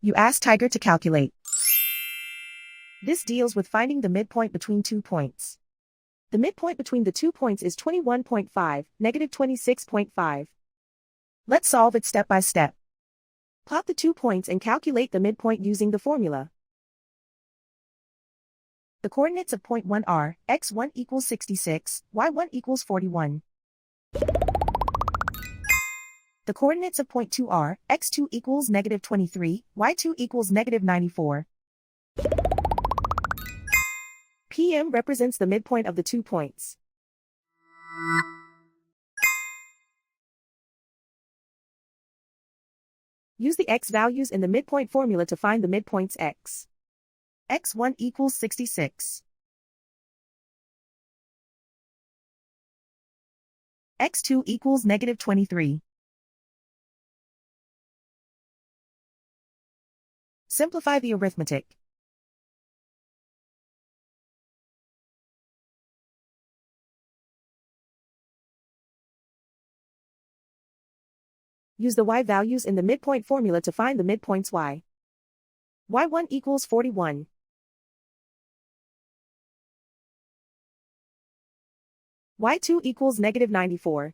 You ask Tiger to calculate. This deals with finding the midpoint between 2 points. The midpoint between the 2 points is 21.5, negative 26.5. Let's solve it step by step. Plot the 2 points and calculate the midpoint using the formula. The coordinates of point 1 are, x1 equals 66, y1 equals 41. The coordinates of point 2 are, x2 equals negative 23, y2 equals negative 94. PM represents the midpoint of the 2 points. Use the x values in the midpoint formula to find the midpoints x. x1 equals 66. x2 equals negative 23. Simplify the arithmetic. Use the y values in the midpoint formula to find the midpoints y. y1 equals 41. y2 equals negative 94.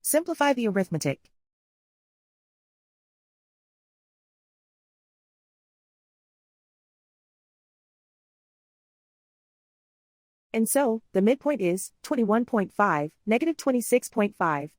Simplify the arithmetic. And so, the midpoint is 21.5, negative 26.5.